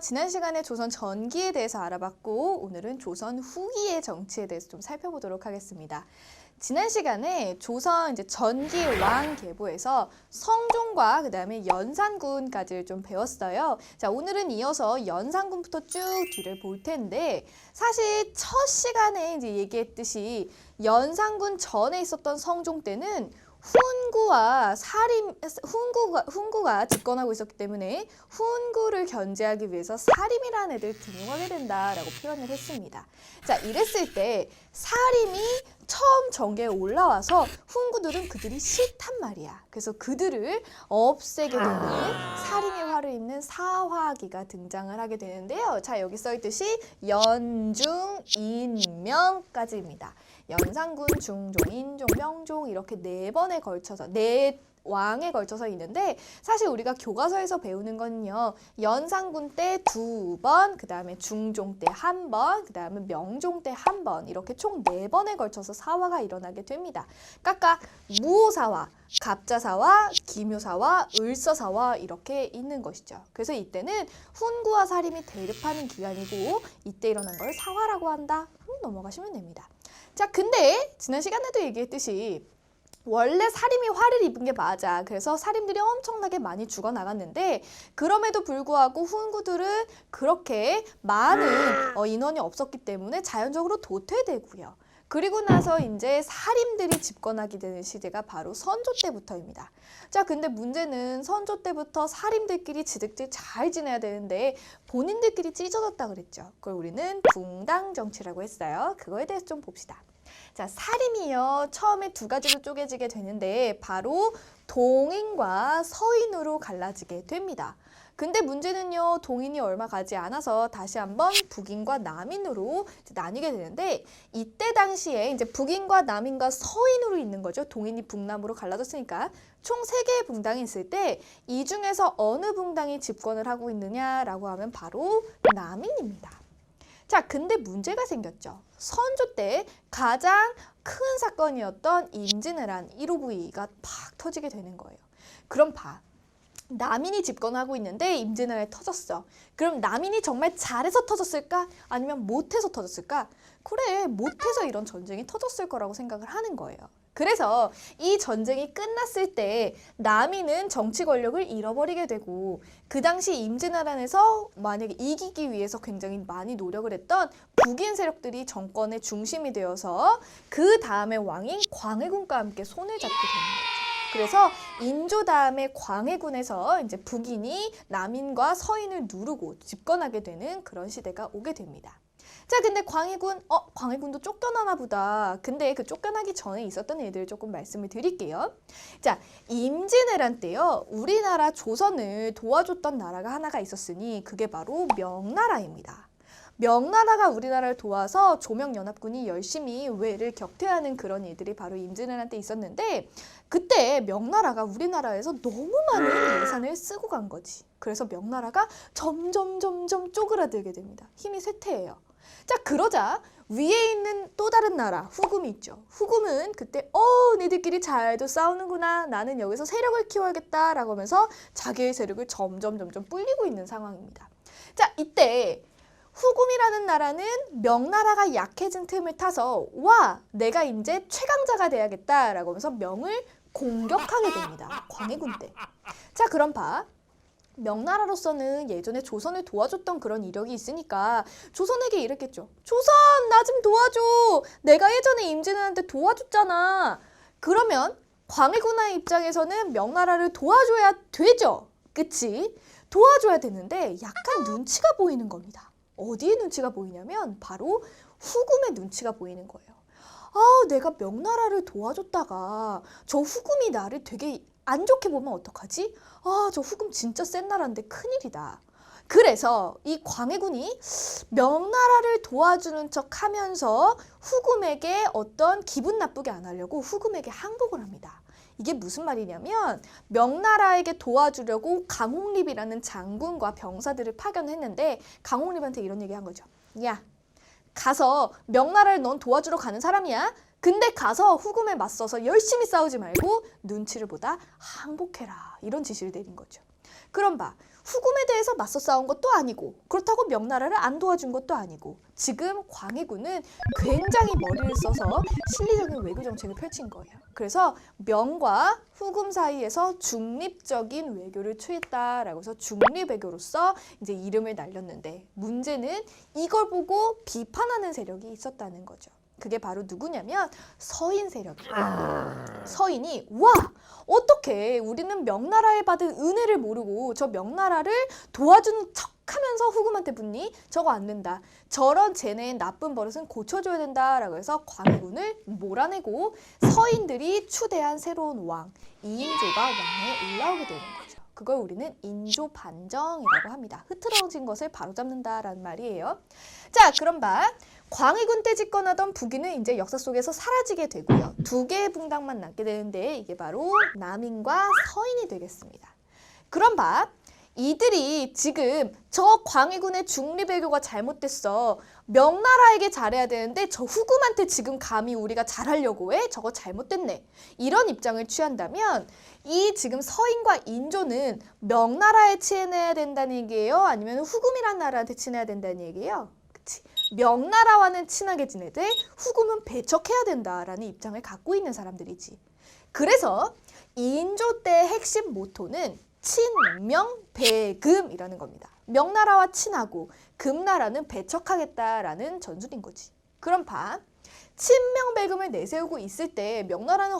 지난 시간에 조선 전기에 대해서 알아봤고 오늘은 조선 후기의 정치에 대해서 좀 살펴보도록 하겠습니다. 지난 시간에 조선 전기 왕계보에서 성종과 그다음에 연산군까지를 좀 배웠어요. 자, 오늘은 이어서 연산군부터 쭉 뒤를 볼 텐데 사실 첫 시간에 얘기했듯이 연산군 전에 있었던 성종 때는 훈구가 집권하고 있었기 때문에 훈구를 견제하기 위해서 사림이라는 애들 등용하게 된다라고 표현을 했습니다. 자, 이랬을 때 사림이 처음 정계에 올라와서 훈구들은 그들이 싫단 말이야. 그래서 그들을 없애게 되는 사림의 화를 입는 사화기가 등장을 하게 되는데요. 자, 여기 써있듯이 연중, 인명까지입니다. 연산군, 중종, 인종, 명종 이렇게 네 왕에 걸쳐서 있는데 사실 우리가 교과서에서 배우는 거는요. 연산군 때 2번, 그 다음에 중종 때 1번, 그 다음에 명종 때 1번 이렇게 총 4번에 걸쳐서 사화가 일어나게 됩니다. 각각 무오사화, 갑자사화, 기묘사화, 을서사화 이렇게 있는 것이죠. 그래서 이때는 훈구와 사림이 대립하는 기간이고 이때 일어난 걸 사화라고 한다. 넘어가시면 됩니다. 자, 근데 지난 시간에도 얘기했듯이 원래 사림이 화를 입은 게 맞아. 그래서 사림들이 엄청나게 많이 죽어나갔는데 그럼에도 불구하고 훈구들은 그렇게 많은 인원이 없었기 때문에 자연적으로 도태되고요. 그리고 나서 이제 사림들이 집권하게 되는 시대가 바로 선조 때부터입니다. 자, 근데 문제는 선조 때부터 사림들끼리 지득들 잘 지내야 되는데 본인들끼리 찢어졌다 그랬죠. 그걸 우리는 붕당 정치라고 했어요. 그거에 대해서 좀 봅시다. 자, 사림이요. 처음에 2가지로 쪼개지게 되는데 바로 동인과 서인으로 갈라지게 됩니다. 근데 문제는요. 동인이 얼마 가지 않아서 다시 한번 북인과 남인으로 나뉘게 되는데 이때 당시에 이제 북인과 남인과 서인으로 있는 거죠. 동인이 북남으로 갈라졌으니까 총 3개의 붕당이 있을 때 이 중에서 어느 붕당이 집권을 하고 있느냐라고 하면 바로 남인입니다. 자, 근데 문제가 생겼죠. 선조 때 가장 큰 사건이었던 임진왜란 1호부위가 팍 터지게 되는 거예요. 그럼 남인이 집권하고 있는데 임진왜란이 터졌어. 그럼 남인이 정말 잘해서 터졌을까? 아니면 못해서 터졌을까? 그래, 못해서 이런 전쟁이 터졌을 거라고 생각을 하는 거예요. 그래서 이 전쟁이 끝났을 때 남인은 정치 권력을 잃어버리게 되고 그 당시 임진왜란에서 만약에 이기기 위해서 굉장히 많이 노력을 했던 북인 세력들이 정권의 중심이 되어서 그 다음에 왕인 광해군과 함께 손을 잡게 되는 거죠. 그래서 인조 다음에 광해군에서 이제 북인이 남인과 서인을 누르고 집권하게 되는 그런 시대가 오게 됩니다. 자, 근데 광해군도 쫓겨나나 보다. 근데 그 쫓겨나기 전에 있었던 일들을 조금 말씀을 드릴게요. 자, 임진왜란 때요. 우리나라 조선을 도와줬던 나라가 하나가 있었으니 그게 바로 명나라입니다. 명나라가 우리나라를 도와서 조명연합군이 열심히 외를 격퇴하는 그런 일들이 바로 임진왜란 때 있었는데 그때 명나라가 우리나라에서 너무 많은 예산을 쓰고 간 거지. 그래서 명나라가 점점 쪼그라들게 됩니다. 힘이 쇠퇴해요. 자, 그러자 위에 있는 또 다른 나라 후금이 있죠. 후금은 그때 니들끼리 잘도 싸우는구나. 나는 여기서 세력을 키워야겠다라고 하면서 자기의 세력을 점점 불리고 있는 상황입니다. 자, 이때 후금이라는 나라는 명나라가 약해진 틈을 타서 내가 이제 최강자가 돼야겠다라고 하면서 명을 공격하게 됩니다. 광해군 때. 자, 그럼 명나라로서는 예전에 조선을 도와줬던 그런 이력이 있으니까 조선에게 이랬겠죠. 조선, 나 좀 도와줘. 내가 예전에 임진왜란 때 도와줬잖아. 그러면 광해군의 입장에서는 명나라를 도와줘야 되죠. 그치? 도와줘야 되는데 약간 눈치가 보이는 겁니다. 어디에 눈치가 보이냐면 바로 후금의 눈치가 보이는 거예요. 내가 명나라를 도와줬다가 저 후금이 나를 되게 안 좋게 보면 어떡하지? 저 후금 진짜 센 나라인데 큰일이다. 그래서 이 광해군이 명나라를 도와주는 척 하면서 후금에게 어떤 기분 나쁘게 안 하려고 후금에게 항복을 합니다. 이게 무슨 말이냐면 명나라에게 도와주려고 강홍립이라는 장군과 병사들을 파견했는데 강홍립한테 이런 얘기 한 거죠. 야, 가서 명나라를 넌 도와주러 가는 사람이야. 근데 가서 후금에 맞서서 열심히 싸우지 말고 눈치를 보다 항복해라. 이런 지시를 내린 거죠. 그럼 봐. 후금에 대해서 맞서 싸운 것도 아니고 그렇다고 명나라를 안 도와준 것도 아니고 지금 광해군은 굉장히 머리를 써서 실리적인 외교 정책을 펼친 거예요. 그래서 명과 후금 사이에서 중립적인 외교를 취했다라고 해서 중립외교로서 이제 이름을 날렸는데 문제는 이걸 보고 비판하는 세력이 있었다는 거죠. 그게 바로 누구냐면 서인 세력이에요. 서인이 와 어떻게 우리는 명나라에 받은 은혜를 모르고 저 명나라를 도와주는 척하면서 후금한테 붙니? 저거 안 된다. 저런 쟤네의 나쁜 버릇은 고쳐줘야 된다라고 해서 광해군을 몰아내고 서인들이 추대한 새로운 왕 이인조가 왕에 올라오게 되는 거죠. 그걸 우리는 인조 반정이라고 합니다. 흐트러진 것을 바로잡는다라는 말이에요. 자, 그럼 봐. 광해군 때 집권하던 북인은 이제 역사 속에서 사라지게 되고요. 두 개의 분당만 남게 되는데 이게 바로 남인과 서인이 되겠습니다. 그럼 봐. 이들이 지금 저 광해군의 중립외교가 잘못됐어. 명나라에게 잘해야 되는데 저 후금한테 지금 감히 우리가 잘하려고 해? 저거 잘못됐네. 이런 입장을 취한다면 이 지금 서인과 인조는 명나라에 친해야 된다는 얘기예요? 아니면 후금이란 나라한테 친해야 된다는 얘기예요? 그치? 명나라와는 친하게 지내되 후금은 배척해야 된다라는 입장을 갖고 있는 사람들이지. 그래서 인조 때의 핵심 모토는 친명배금이라는 겁니다. 명나라와 친하고 금나라는 배척하겠다라는 전술인 거지. 그럼 봐. 친명배금을 내세우고 있을 때 명나라는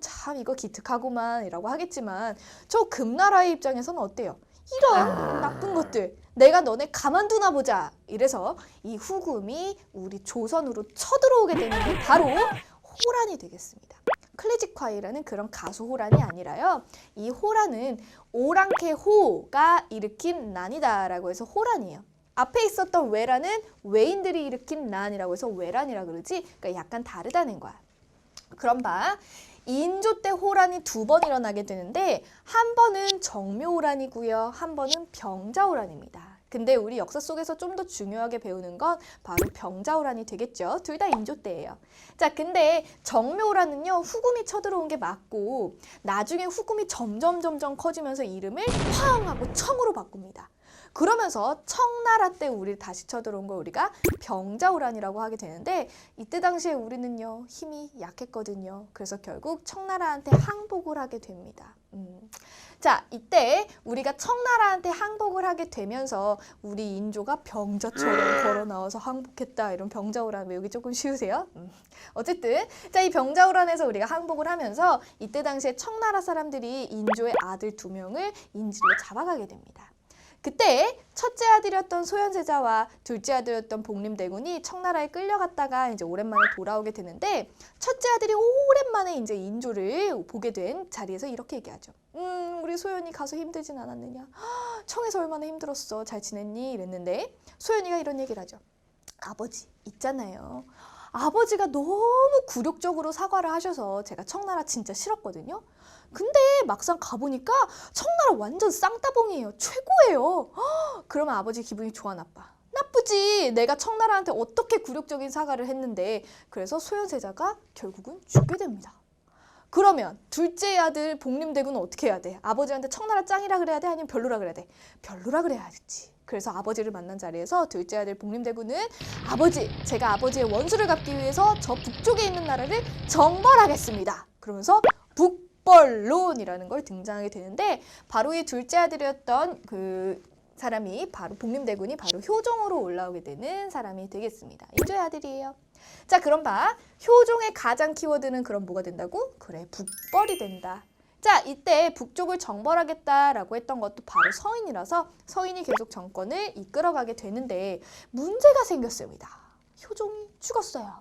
참 이거 기특하구만 이라고 하겠지만 저 금나라의 입장에서는 어때요? 이런 나쁜 것들 내가 너네 가만두나 보자. 이래서 이 후금이 우리 조선으로 쳐들어오게 되는 게 바로 호란이 되겠습니다. 클래식화이라는 그런 가수 호란이 아니라요. 이 호란은 오랑캐 호가 일으킨 난이다라고 해서 호란이에요. 앞에 있었던 외란은 외인들이 일으킨 난이라고 해서 외란이라 그러지. 그러니까 약간 다르다는 거야. 그럼 봐. 인조 때 호란이 두 번 일어나게 되는데 한 번은 정묘호란이고요. 한 번은 병자호란입니다. 근데 우리 역사 속에서 좀 더 중요하게 배우는 건 바로 병자호란이 되겠죠. 둘 다 인조 때예요. 자, 근데 정묘호란은요. 후금이 쳐들어온 게 맞고 나중에 후금이 점점 커지면서 이름을 황 하고 청으로 바꿉니다. 그러면서 청나라 때 우리 다시 쳐들어온 걸 우리가 병자호란이라고 하게 되는데 이때 당시에 우리는요 힘이 약했거든요. 그래서 결국 청나라한테 항복을 하게 됩니다. 자, 이때 우리가 청나라한테 항복을 하게 되면서 우리 인조가 병자처럼 걸어 나와서 항복했다 이런 병자호란 외우기 조금 쉬우세요? 어쨌든 자, 이 병자호란에서 우리가 항복을 하면서 이때 당시에 청나라 사람들이 인조의 아들 2명을 인질로 잡아가게 됩니다. 그때 첫째 아들이었던 소현세자와 둘째 아들이었던 복림대군이 청나라에 끌려갔다가 이제 오랜만에 돌아오게 되는데 첫째 아들이 오랜만에 이제 인조를 보게 된 자리에서 이렇게 얘기하죠. 우리 소현이 가서 힘들진 않았느냐? 청에서 얼마나 힘들었어. 잘 지냈니? 이랬는데 소현이가 이런 얘기를 하죠. 아버지 있잖아요. 아버지가 너무 굴욕적으로 사과를 하셔서 제가 청나라 진짜 싫었거든요. 근데 막상 가보니까 청나라 완전 쌍따봉이에요. 최고예요. 그러면 아버지 기분이 좋아 나빠? 나쁘지. 내가 청나라한테 어떻게 굴욕적인 사과를 했는데. 그래서 소현세자가 결국은 죽게 됩니다. 그러면 둘째 아들 복림대군은 어떻게 해야 돼? 아버지한테 청나라 짱이라 그래야 돼? 아니면 별로라 그래야 돼? 별로라 그래야지. 그래서 아버지를 만난 자리에서 둘째 아들 복림대군은 아버지, 제가 아버지의 원수를 갚기 위해서 저 북쪽에 있는 나라를 정벌하겠습니다. 그러면서 북벌론이라는 걸 등장하게 되는데 바로 이 둘째 아들이었던 그 사람이 바로 복림대군이 바로 효종으로 올라오게 되는 사람이 되겠습니다. 인조의 아들이에요. 자, 그럼 봐. 효종의 가장 키워드는 그럼 뭐가 된다고? 그래, 북벌이 된다. 자, 이때 북쪽을 정벌하겠다라고 했던 것도 바로 서인이라서 서인이 계속 정권을 이끌어가게 되는데 문제가 생겼습니다. 효종이 죽었어요.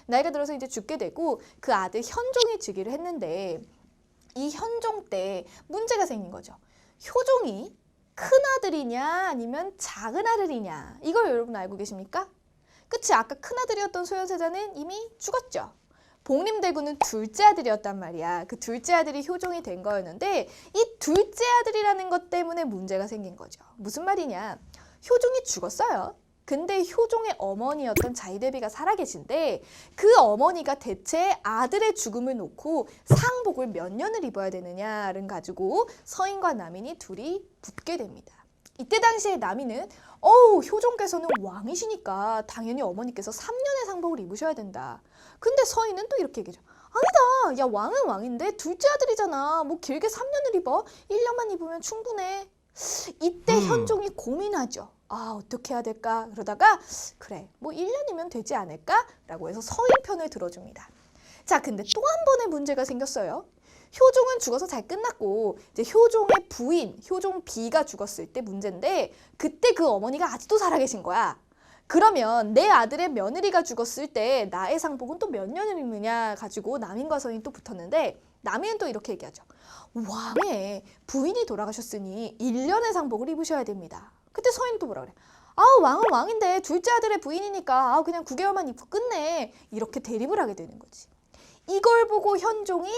나이가 들어서 이제 죽게 되고 그 아들 현종이 즉위를 했는데 이 현종 때 문제가 생긴 거죠. 효종이 큰 아들이냐 아니면 작은 아들이냐 이걸 여러분 알고 계십니까? 그치? 아까 큰 아들이었던 소현세자는 이미 죽었죠. 복림대군은 둘째 아들이었단 말이야. 그 둘째 아들이 효종이 된 거였는데 이 둘째 아들이라는 것 때문에 문제가 생긴 거죠. 무슨 말이냐? 효종이 죽었어요. 근데 효종의 어머니였던 자이대비가 살아계신데 그 어머니가 대체 아들의 죽음을 놓고 상복을 몇 년을 입어야 되느냐를 가지고 서인과 남인이 둘이 붙게 됩니다. 이때 당시에 남인은 효종께서는 왕이시니까 당연히 어머니께서 3년의 상복을 입으셔야 된다. 근데 서인은 또 이렇게 얘기하죠. 아니다. 야, 왕은 왕인데 둘째 아들이잖아. 뭐 길게 3년을 입어. 1년만 입으면 충분해. 이때 현종이 고민하죠. 어떻게 해야 될까? 그러다가 그래, 뭐 1년이면 되지 않을까? 라고 해서 서인 편을 들어줍니다. 자, 근데 또 한 번의 문제가 생겼어요. 효종은 죽어서 잘 끝났고 이제 효종의 부인, 효종 비가 죽었을 때 문제인데 그때 그 어머니가 아직도 살아계신 거야. 그러면 내 아들의 며느리가 죽었을 때 나의 상복은 또 몇 년을 입느냐 가지고 남인과 서인이 또 붙었는데 남인은 또 이렇게 얘기하죠. 왕의 부인이 돌아가셨으니 1년의 상복을 입으셔야 됩니다. 그때 서인은 또 뭐라 그래? 왕은 왕인데 둘째 아들의 부인이니까 그냥 9개월만 입고 끝내. 이렇게 대립을 하게 되는 거지. 이걸 보고 현종이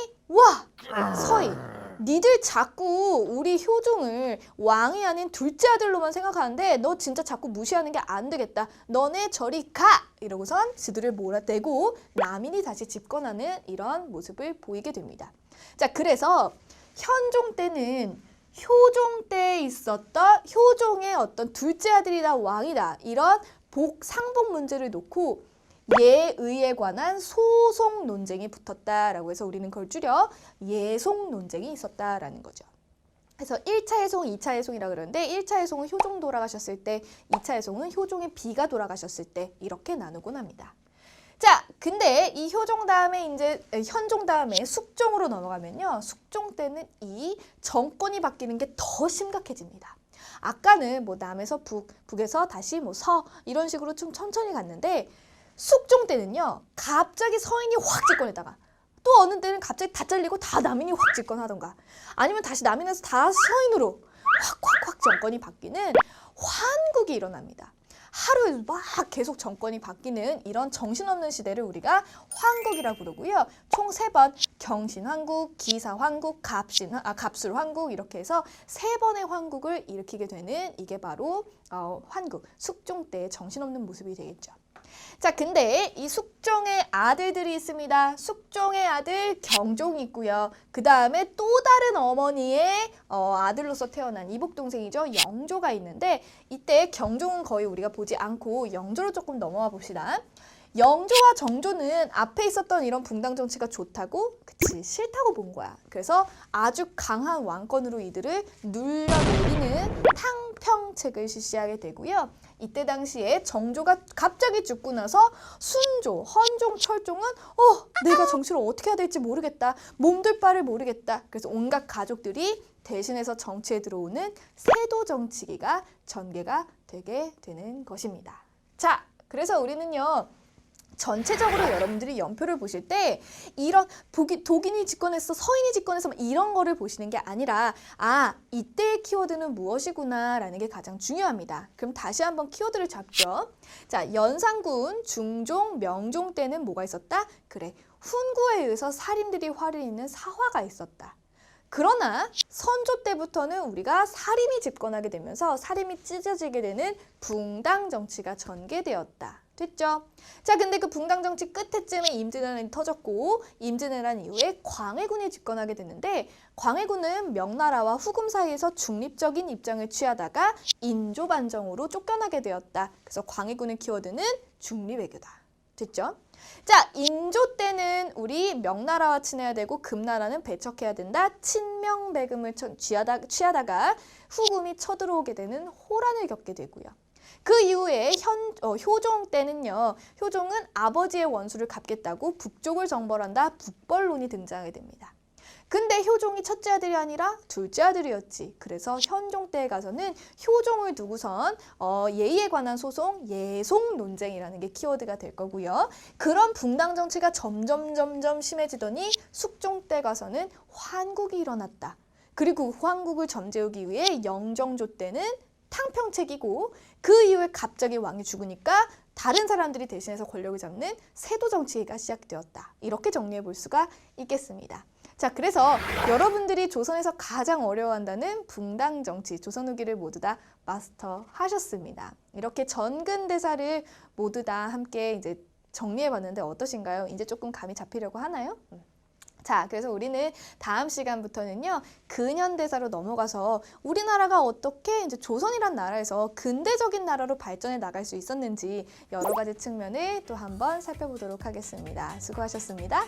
서인, 니들 자꾸 우리 효종을 왕이 아닌 둘째 아들로만 생각하는데 너 진짜 자꾸 무시하는 게 안 되겠다. 너네 저리 가! 이러고선 지들을 몰아대고 남인이 다시 집권하는 이런 모습을 보이게 됩니다. 자, 그래서 현종 때는 효종 때에 있었던 효종의 어떤 둘째 아들이다 왕이다 이런 상복 문제를 놓고 예의에 관한 소송 논쟁이 붙었다라고 해서 우리는 그걸 줄여 예송 논쟁이 있었다라는 거죠. 그래서 1차 예송, 2차 예송이라고 그러는데 1차 예송은 효종 돌아가셨을 때, 2차 예송은 효종의 비가 돌아가셨을 때 이렇게 나누곤 합니다. 자, 근데 이 효종 다음에 이제 현종 다음에 숙종으로 넘어가면요. 숙종 때는 이 정권이 바뀌는 게 더 심각해집니다. 아까는 뭐 남에서 북에서 다시 뭐 서 이런 식으로 좀 천천히 갔는데 숙종 때는요. 갑자기 서인이 확 집권했다가 또 어느 때는 갑자기 다 잘리고 다 남인이 확 집권하던가 아니면 다시 남인에서 다 서인으로 확 정권이 바뀌는 환국이 일어납니다. 하루에 막 계속 정권이 바뀌는 이런 정신없는 시대를 우리가 환국이라고 부르고요. 총 3번 경신환국, 기사환국, 갑술환국 이렇게 해서 3번의 환국을 일으키게 되는 이게 바로 환국, 숙종 때의 정신없는 모습이 되겠죠. 자, 근데 이 숙종의 아들들이 있습니다. 숙종의 아들 경종이 있고요. 그 다음에 또 다른 어머니의 아들로서 태어난 이복동생이죠. 영조가 있는데 이때 경종은 거의 우리가 보지 않고 영조로 조금 넘어와 봅시다. 영조와 정조는 앞에 있었던 이런 붕당 정치가 좋다고, 싫다고 본 거야. 그래서 아주 강한 왕권으로 이들을 눌러내리는 탕평책을 실시하게 되고요. 이때 당시에 정조가 갑자기 죽고 나서 순조, 헌종, 철종은 내가 정치를 어떻게 해야 될지 모르겠다. 몸둘 바를 모르겠다. 그래서 온갖 가족들이 대신해서 정치에 들어오는 세도 정치기가 전개가 되게 되는 것입니다. 자, 그래서 우리는요. 전체적으로 여러분들이 연표를 보실 때 이런 독인이 집권했어, 서인이 집권해서 이런 거를 보시는 게 아니라 이때의 키워드는 무엇이구나 라는 게 가장 중요합니다. 그럼 다시 한번 키워드를 잡죠. 자, 연산군, 중종, 명종 때는 뭐가 있었다? 그래, 훈구에 의해서 살인들이 화를 잇는 사화가 있었다. 그러나 선조 때부터는 우리가 사림이 집권하게 되면서 사림이 찢어지게 되는 붕당 정치가 전개되었다. 됐죠? 자, 근데 그 붕당 정치 끝에쯤에 임진왜란이 터졌고 임진왜란 이후에 광해군이 집권하게 됐는데 광해군은 명나라와 후금 사이에서 중립적인 입장을 취하다가 인조반정으로 쫓겨나게 되었다. 그래서 광해군의 키워드는 중립외교다. 됐죠? 자, 인조 때는 우리 명나라와 친해야 되고 금나라는 배척해야 된다. 친명배금을 취하다가 후금이 쳐들어오게 되는 호란을 겪게 되고요. 그 이후에 효종 때는요. 효종은 아버지의 원수를 갚겠다고 북쪽을 정벌한다. 북벌론이 등장하게 됩니다. 근데 효종이 첫째 아들이 아니라 둘째 아들이었지. 그래서 현종 때에 가서는 효종을 두고선 예의에 관한 소송, 예송 논쟁이라는 게 키워드가 될 거고요. 그런 붕당 정치가 점점 심해지더니 숙종 때 가서는 환국이 일어났다. 그리고 환국을 잠재우기 위해 영정조 때는 탕평책이고 그 이후에 갑자기 왕이 죽으니까 다른 사람들이 대신해서 권력을 잡는 세도 정치가 시작되었다. 이렇게 정리해 볼 수가 있겠습니다. 자, 그래서 여러분들이 조선에서 가장 어려워한다는 붕당 정치, 조선 후기를 모두 다 마스터하셨습니다. 이렇게 전근대사를 모두 다 함께 이제 정리해봤는데 어떠신가요? 이제 조금 감이 잡히려고 하나요? 자, 그래서 우리는 다음 시간부터는요, 근현대사로 넘어가서 우리나라가 어떻게 이제 조선이란 나라에서 근대적인 나라로 발전해 나갈 수 있었는지 여러 가지 측면을 또 한번 살펴보도록 하겠습니다. 수고하셨습니다.